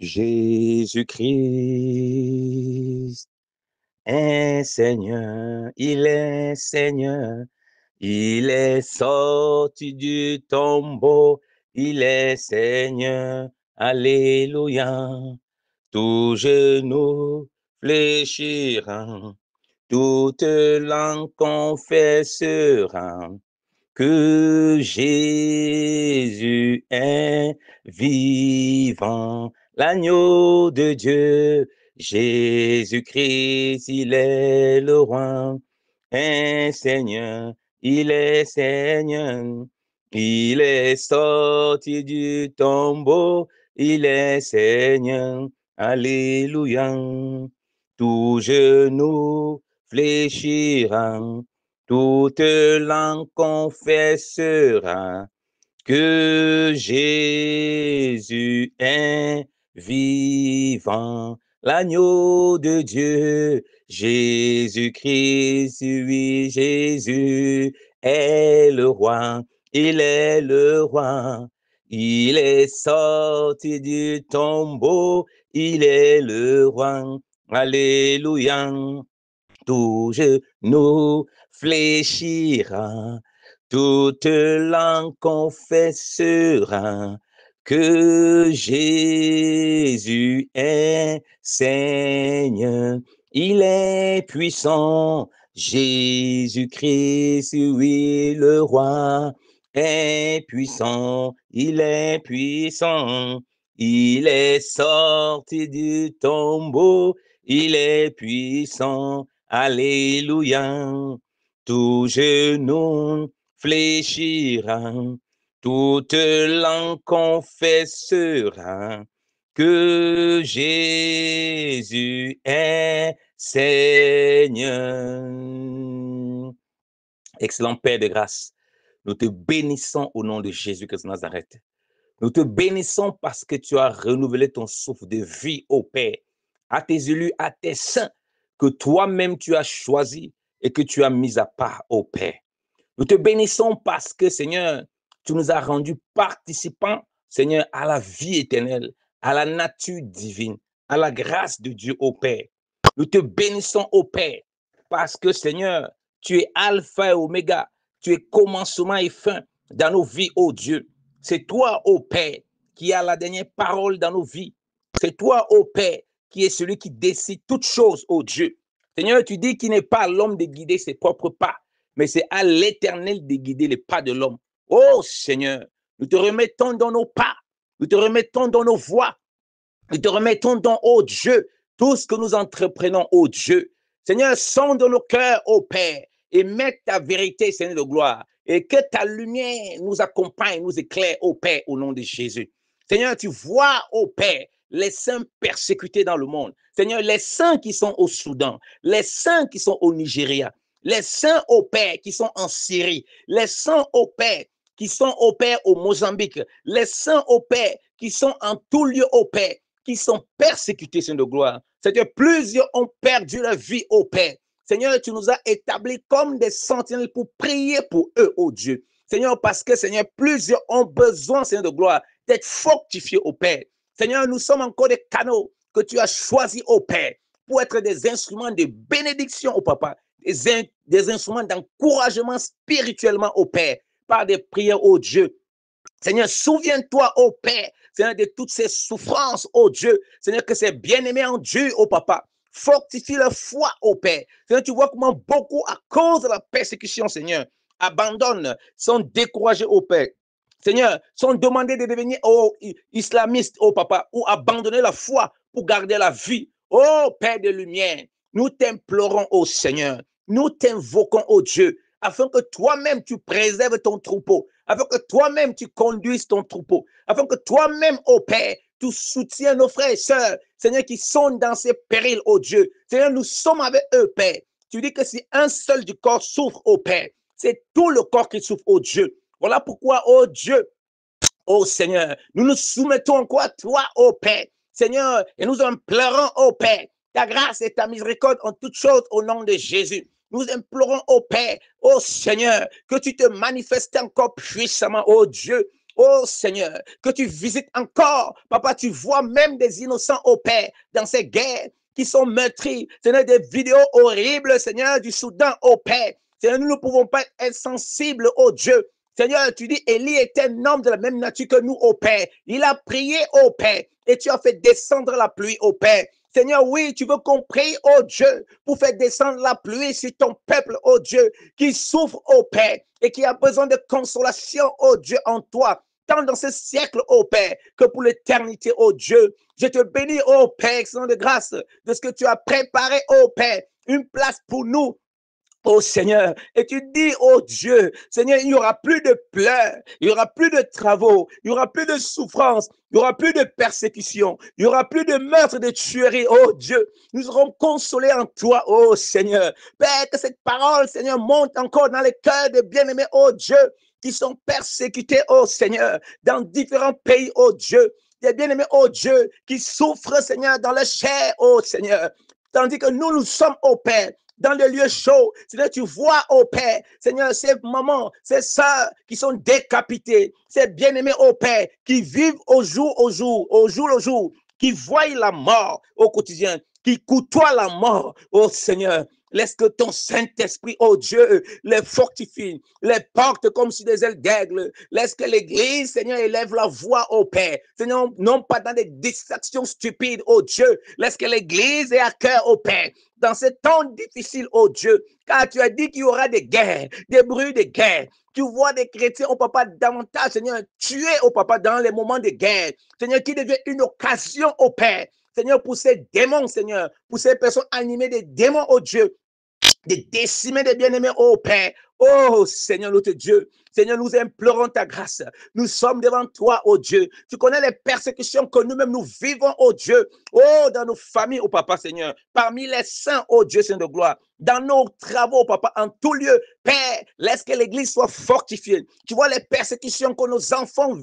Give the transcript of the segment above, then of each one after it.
Jésus-Christ est Seigneur, il est Seigneur, il est sorti du tombeau, il est Seigneur, Alléluia. Tout genou fléchira, toute langue confessera que Jésus est vivant, l'agneau de Dieu, Jésus-Christ, il est le roi, un Seigneur, il est Seigneur, il est sorti du tombeau, il est Seigneur, Alléluia, tout genou fléchira, toute langue confessera que Jésus est vivant, l'agneau de Dieu, Jésus-Christ, oui, Jésus est le roi, il est le roi, il est sorti du tombeau, il est le roi, alléluia. Tout genou fléchira, toute langue confessera que Jésus est Seigneur. Il est puissant, Jésus-Christ, oui, le roi est puissant, il est puissant. Il est sorti du tombeau, il est puissant. Alléluia, tout genou fléchira, toute langue confessera que Jésus est Seigneur. Excellent Père de grâce, nous te bénissons au nom de Jésus-Christ de Nazareth. Nous te bénissons parce que tu as renouvelé ton souffle de vie, ô Père, à tes élus, à tes saints, que toi-même tu as choisi et que tu as mis à part, ô Père. Nous te bénissons parce que, Seigneur, tu nous as rendus participants, Seigneur, à la vie éternelle, à la nature divine, à la grâce de Dieu, ô Père. Nous te bénissons, ô Père, parce que, Seigneur, tu es alpha et oméga, tu es commencement et fin dans nos vies, ô Dieu. C'est toi, ô Père, qui as la dernière parole dans nos vies. C'est toi, ô Père, qui est celui qui décide toutes choses, ô Dieu. Seigneur, tu dis qu'il n'est pas à l'homme de guider ses propres pas, mais c'est à l'Éternel de guider les pas de l'homme. Oh Seigneur, nous te remettons dans nos pas, nous te remettons dans nos voies, nous te remettons dans, oh Dieu, tout ce que nous entreprenons, oh Dieu. Seigneur, sonde nos cœurs, oh Père, et mets ta vérité, Seigneur de gloire, et que ta lumière nous accompagne, nous éclaire, oh Père, au nom de Jésus. Seigneur, tu vois, oh Père, les saints persécutés dans le monde. Seigneur, les saints qui sont au Soudan, les saints qui sont au Nigeria, les saints, au Père, qui sont en Syrie, les saints, au Père, qui sont au Père au Mozambique, les saints, au Père, qui sont en tout lieu, au Père, qui sont persécutés, Seigneur de gloire. Seigneur, plusieurs ont perdu leur vie, ô Père. Seigneur, tu nous as établis comme des sentinelles pour prier pour eux, ô Dieu. Seigneur, parce que, Seigneur, plusieurs ont besoin, Seigneur de gloire, d'être fortifiés, ô Père. Seigneur, nous sommes encore des canaux que tu as choisis, ô Père, pour être des instruments de bénédiction, ô Papa, des instruments d'encouragement spirituellement, ô Père, par des prières, ô Dieu. Seigneur, souviens-toi, ô Père, Seigneur, de toutes ces souffrances, ô Dieu. Seigneur, que c'est bien-aimé en Dieu, ô Papa. Fortifie leur foi, ô Père. Seigneur, tu vois comment beaucoup, à cause de la persécution, Seigneur, abandonnent, sont découragés, ô Père. Seigneur, sont demandés de devenir islamistes, ô Papa, ou abandonner la foi pour garder la vie. Ô Père de lumière, nous t'implorons, ô Seigneur. Nous t'invoquons, ô Dieu, afin que toi-même tu préserves ton troupeau, afin que toi-même tu conduises ton troupeau, afin que toi-même, ô Père, tu soutiens nos frères et sœurs, Seigneur, qui sont dans ces périls, ô Dieu. Seigneur, nous sommes avec eux, Père. Tu dis que si un seul du corps souffre, ô Père, c'est tout le corps qui souffre, ô Dieu. Voilà pourquoi, ô Dieu, ô Seigneur, nous nous soumettons encore à toi, ô Père. Seigneur, et nous implorons, ô Père, ta grâce et ta miséricorde en toutes choses au nom de Jésus. Nous implorons, ô Père, ô Seigneur, que tu te manifestes encore puissamment, ô Dieu, Oh Seigneur, que tu visites encore. Papa, tu vois même des innocents, oh Père, dans ces guerres qui sont meurtris. Seigneur, des vidéos horribles, Seigneur, du Soudan, oh Père. Seigneur, nous ne pouvons pas être sensibles, oh Dieu. Seigneur, tu dis, Élie est un homme de la même nature que nous, oh Père. Il a prié, oh Père, et tu as fait descendre la pluie, oh Père. Seigneur, oui, tu veux qu'on prie, oh Dieu, pour faire descendre la pluie sur ton peuple, oh Dieu, qui souffre, oh Père, et qui a besoin de consolation, oh Dieu, en toi, tant dans ce siècle, oh Père, que pour l'éternité, oh Dieu. Je te bénis, oh Père, excellent de grâce, de ce que tu as préparé, oh Père, une place pour nous, oh Seigneur, et tu dis, oh Dieu, Seigneur, il n'y aura plus de pleurs, il n'y aura plus de travaux, il n'y aura plus de souffrance, il n'y aura plus de persécution, il n'y aura plus de meurtre, de tuerie, oh Dieu. Nous serons consolés en toi, oh Seigneur. Père, que cette parole, Seigneur, monte encore dans les cœurs des bien-aimés, oh Dieu, qui sont persécutés, oh Seigneur, dans différents pays, oh Dieu. Des bien-aimés, oh Dieu, qui souffrent, Seigneur, dans le chair, oh Seigneur. Tandis que nous sommes, oh Père, dans les lieux chauds. Seigneur, tu vois, oh Père, Seigneur, ces mamans, ces sœurs qui sont décapitées, ces bien-aimés, oh Père, qui vivent au jour au jour, au jour au jour, qui voient la mort au quotidien, qui côtoient la mort, oh Seigneur. Laisse que ton Saint-Esprit, oh Dieu, les fortifie, les porte comme sur des ailes d'aigle. Laisse que l'Église, Seigneur, élève la voix, oh Père. Seigneur, non pas dans des distractions stupides, oh Dieu. Laisse que l'Église ait à cœur, oh Père, dans ces temps difficiles, oh Dieu, car tu as dit qu'il y aura des guerres, des bruits de guerre. Tu vois des chrétiens, oh papa, davantage, Seigneur, tués, oh papa, dans les moments de guerre. Seigneur, qui devient une occasion, oh Père, Seigneur, pour ces démons, Seigneur, pour ces personnes animées des démons, oh Dieu, de décimer des bien-aimés, oh Père. Oh Seigneur notre Dieu, Seigneur, nous implorons ta grâce. Nous sommes devant toi, oh Dieu. Tu connais les persécutions que nous-mêmes nous vivons, oh Dieu. Oh, dans nos familles, oh Papa Seigneur. Parmi les saints, oh Dieu, Saint de gloire. Dans nos travaux, oh Papa, en tout lieu. Père, laisse que l'Église soit fortifiée. Tu vois les persécutions que nos enfants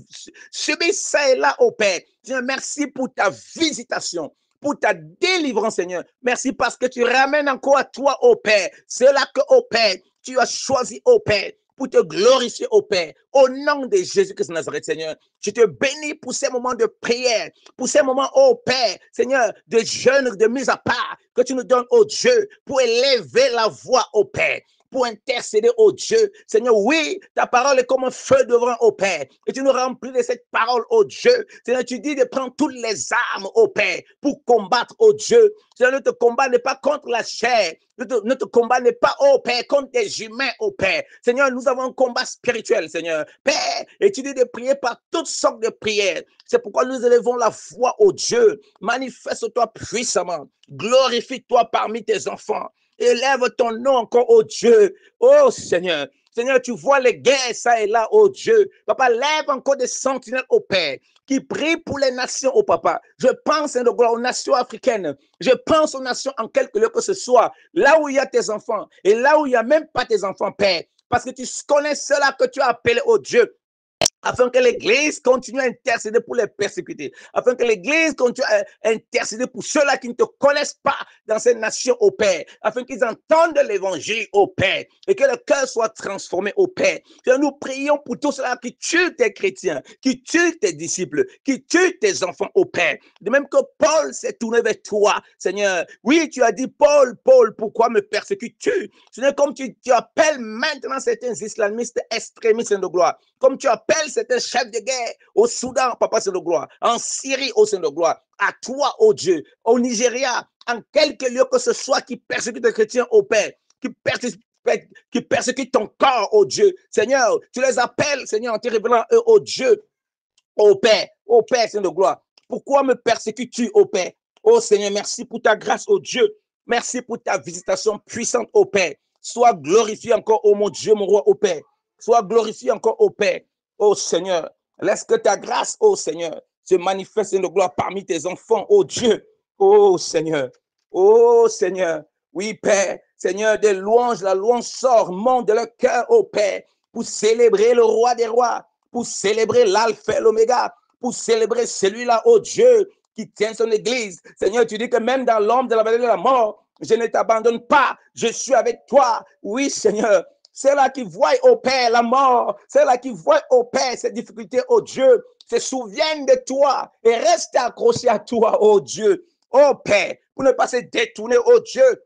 subissent ça et là, oh Père. Seigneur, merci pour ta visitation, pour ta délivrance, Seigneur. Merci parce que tu ramènes encore à toi, ô Père. C'est là que, ô Père, tu as choisi, ô Père, pour te glorifier, ô Père. Au nom de Jésus-Christ de Nazareth, Seigneur, je te bénis pour ces moments de prière, pour ces moments, ô Père, Seigneur, de jeûne, de mise à part, que tu nous donnes, ô Dieu, pour élever la voix, ô Père, pour intercéder, oh Dieu. Seigneur, oui, ta parole est comme un feu devant, oh Père. Et tu nous remplis de cette parole, oh Dieu. Seigneur, tu dis de prendre toutes les armes, oh Père, pour combattre, oh Dieu. Seigneur, notre combat n'est pas contre la chair. Notre combat n'est pas, oh Père, contre des humains, oh Père. Seigneur, nous avons un combat spirituel, Seigneur. Père, et tu dis de prier par toutes sortes de prières. C'est pourquoi nous élevons la voix, oh Dieu. Manifeste-toi puissamment. Glorifie-toi parmi tes enfants. Élève ton nom encore, oh Dieu. Oh Seigneur. Seigneur, tu vois les guerres, ça et là, oh Dieu. Papa, lève encore des sentinelles au Père qui prient pour les nations, oh Papa. Je pense aux nations africaines. Je pense aux nations en quelque lieu que ce soit. Là où il y a tes enfants et là où il n'y a même pas tes enfants, Père. Parce que tu connais cela que tu as appelé, oh Dieu, afin que l'Église continue à intercéder pour les persécutés, afin que l'Église continue à intercéder pour ceux-là qui ne te connaissent pas dans ces nations, au Père, afin qu'ils entendent l'Évangile, au Père, et que le cœur soit transformé, au Père. Et nous prions pour tous ceux-là qui tuent tes chrétiens, qui tuent tes disciples, qui tuent tes enfants, au Père. De même que Paul s'est tourné vers toi, Seigneur. Oui, tu as dit, Paul, pourquoi me persécutes-tu? Seigneur, comme tu appelles maintenant certains islamistes extrémistes de gloire, comme tu appelles certains chefs de guerre au Soudan, Papa Saint de gloire, en Syrie, au Saint de gloire, à toi, ô Dieu, au Nigeria, en quelque lieu que ce soit qui persécute les chrétiens, au Père, qui persécute ton corps, ô Dieu. Seigneur, tu les appelles, Seigneur, en te révélant eux, ô Dieu, ô Père Saint de gloire. Pourquoi me persécutes-tu, ô Père? Ô Seigneur, merci pour ta grâce, ô Dieu. Merci pour ta visitation puissante, ô Père. Sois glorifié encore, ô mon Dieu, mon roi, ô Père. Sois glorifié encore, ô Père. Ô Seigneur, laisse que ta grâce, ô Seigneur, se manifeste en gloire parmi tes enfants, ô Dieu. Ô Seigneur, ô Seigneur. Oui, Père, Seigneur, des louanges, la louange sort, monte de leur cœur, ô Père, pour célébrer le roi des rois, pour célébrer l'alpha et l'oméga, pour célébrer celui-là, ô Dieu, qui tient son église. Seigneur, tu dis que même dans l'ombre de la vallée de la mort, je ne t'abandonne pas, je suis avec toi. Oui, Seigneur, ceux-là qui voient, oh Père, la mort, ceux-là qui voient, oh Père, ces difficultés, oh Dieu, se souviennent de toi et restent accrochés à toi, oh Dieu, oh Père, pour ne pas se détourner, oh Dieu,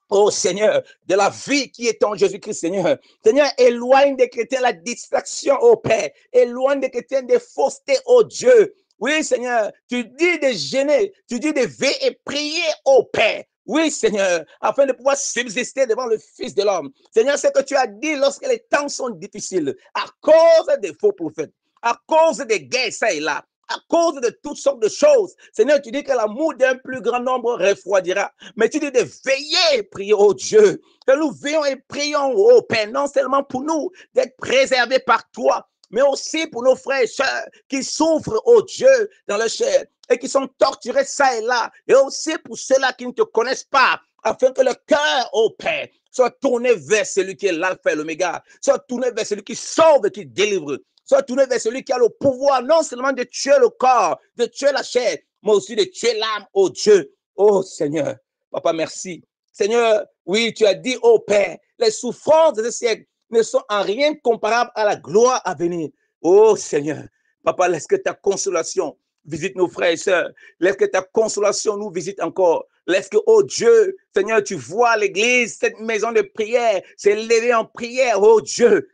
oh Seigneur, de la vie qui est en Jésus-Christ, Seigneur. Seigneur, éloigne des chrétiens la distraction, oh Père. Éloigne des chrétiens des faussetés, oh Dieu. Oui, Seigneur, tu dis de gêner, tu dis de veiller et prier, oh Père. Oui, Seigneur, afin de pouvoir subsister devant le Fils de l'homme. Seigneur, c'est ce que tu as dit lorsque les temps sont difficiles, à cause des faux prophètes, à cause des guerres, ça et là, à cause de toutes sortes de choses. Seigneur, tu dis que l'amour d'un plus grand nombre refroidira. Mais tu dis de veiller et prier, oh Dieu. Que nous veillons et prions, oh Père, non seulement pour nous d'être préservés par toi, mais aussi pour nos frères et sœurs qui souffrent, oh Dieu, dans le chair et qui sont torturés ça et là. Et aussi pour ceux-là qui ne te connaissent pas, afin que le cœur, oh Père, soit tourné vers celui qui est l'alpha et l'oméga, soit tourné vers celui qui sauve et qui délivre, soit tourné vers celui qui a le pouvoir non seulement de tuer le corps, de tuer la chair, mais aussi de tuer l'âme, oh Dieu. Oh Seigneur, Papa, merci. Seigneur, oui, tu as dit, oh Père, les souffrances de ce siècle ne sont en rien comparables à la gloire à venir. Oh Seigneur, Papa, laisse que ta consolation visite nos frères et sœurs. Laisse que ta consolation nous visite encore. Laisse que, oh Dieu, Seigneur, tu vois l'église, cette maison de prière, s'élever en prière, oh Dieu.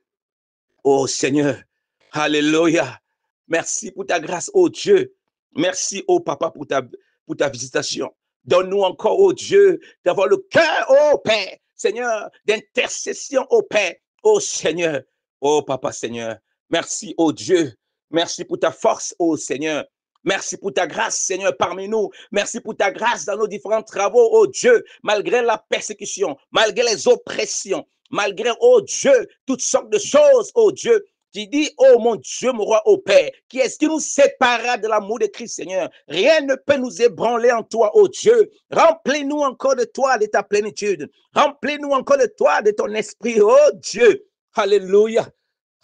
Oh Seigneur, alléluia. Merci pour ta grâce, oh Dieu. Merci, oh Papa, pour ta visitation. Donne-nous encore, oh Dieu, d'avoir le cœur, oh Père, Seigneur, d'intercession, oh Père, oh Seigneur, oh Papa, Seigneur. Merci, oh Dieu. Merci pour ta force, oh Seigneur. Merci pour ta grâce, Seigneur, parmi nous. Merci pour ta grâce dans nos différents travaux, oh Dieu, malgré la persécution, malgré les oppressions, malgré, oh Dieu, toutes sortes de choses, oh Dieu. Tu dis, oh mon Dieu, mon roi, oh Père, qui est-ce qui nous séparera de l'amour de Christ, Seigneur? Rien ne peut nous ébranler en toi, oh Dieu. Remplis-nous encore de toi, de ta plénitude. Remplis-nous encore de toi, de ton esprit, oh Dieu. Alléluia.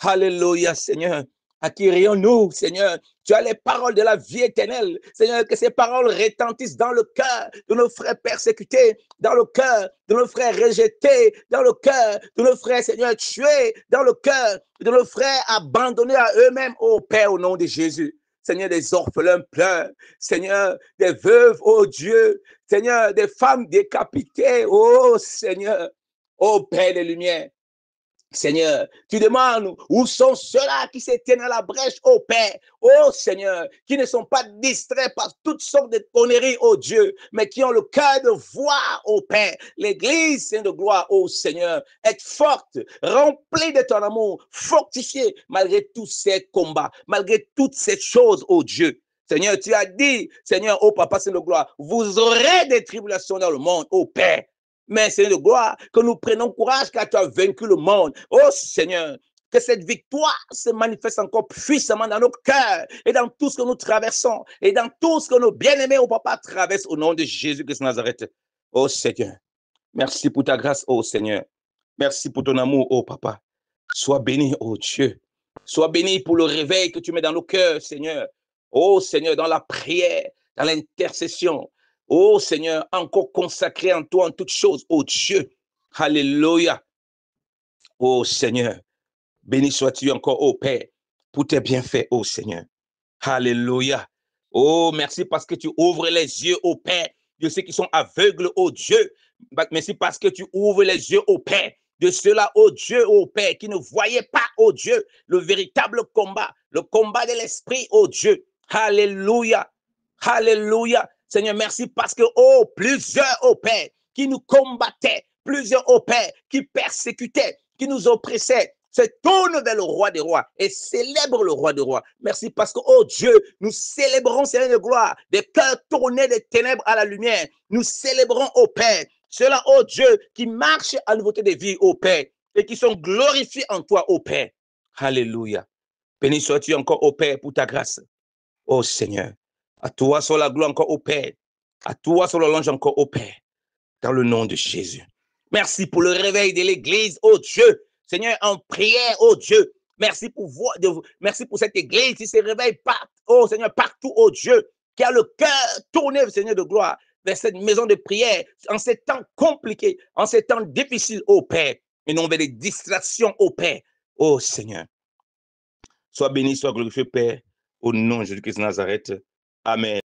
Alléluia, Seigneur. Acquérions-nous, Seigneur. Tu as les paroles de la vie éternelle. Seigneur, que ces paroles retentissent dans le cœur de nos frères persécutés, dans le cœur de nos frères rejetés, dans le cœur de nos frères, Seigneur, tués, dans le cœur de nos frères abandonnés à eux-mêmes, ô Père, au nom de Jésus. Seigneur, des orphelins pleurent. Seigneur, des veuves, ô Dieu. Seigneur, des femmes décapitées, ô Seigneur. Ô Père des Lumières. Seigneur, tu demandes où sont ceux-là qui se tiennent à la brèche, ô Père, ô Seigneur, qui ne sont pas distraits par toutes sortes de conneries, ô Dieu, mais qui ont le cœur de voir, ô Père, l'Église Sainte de gloire, ô Seigneur, être forte, remplie de ton amour, fortifiée malgré tous ces combats, malgré toutes ces choses, ô Dieu. Seigneur, tu as dit, Seigneur, ô Papa Saint de gloire, vous aurez des tribulations dans le monde, ô Père. Mais Seigneur de gloire, que nous prenons courage car tu as vaincu le monde. Oh Seigneur, que cette victoire se manifeste encore puissamment dans nos cœurs et dans tout ce que nous traversons et dans tout ce que nos bien-aimés au Papa traversent au nom de Jésus-Christ de Nazareth. Oh Seigneur, merci pour ta grâce, oh Seigneur. Merci pour ton amour, oh Papa. Sois béni, oh Dieu. Sois béni pour le réveil que tu mets dans nos cœurs, Seigneur. Oh Seigneur, dans la prière, dans l'intercession. Oh Seigneur, encore consacré en toi en toutes choses, oh Dieu. Alléluia. Oh Seigneur, béni sois-tu encore, oh Père, pour tes bienfaits, oh Seigneur. Alléluia. Oh, merci parce que tu ouvres les yeux, oh Père, de ceux qui sont aveugles, oh Dieu. Merci parce que tu ouvres les yeux, oh Père, de ceux-là, oh Dieu, oh Père, qui ne voyaient pas, oh Dieu, le véritable combat, le combat de l'esprit, oh Dieu. Alléluia. Alléluia. Seigneur, merci parce que, oh, plusieurs, oh Père, qui nous combattaient, plusieurs, oh Père, qui persécutaient, qui nous oppressaient, se tournent vers le roi des rois et célèbrent le roi des rois. Merci parce que, oh Dieu, nous célébrons, Seigneur de gloire, des cœurs tournés des ténèbres à la lumière. Nous célébrons, oh Père, ceux-là, oh Dieu, qui marchent à nouveauté de vie, oh Père, et qui sont glorifiés en toi, oh Père. Alléluia. Béni sois-tu encore, oh Père, pour ta grâce. Oh Seigneur. À toi soit la gloire encore au Père. À toi soit l'ange encore au Père. Dans le nom de Jésus. Merci pour le réveil de l'Église, oh Dieu. Seigneur, en prière, oh Dieu. Merci pour cette Église qui se réveille oh Seigneur, partout, oh Dieu, qui a le cœur tourné, Seigneur de gloire, vers cette maison de prière, en ces temps compliqués, en ces temps difficiles, oh Père. et non vers les distractions, ô Père. Oh Seigneur, sois béni, sois glorifié, Père, au nom de Jésus-Christ de Nazareth. Amen.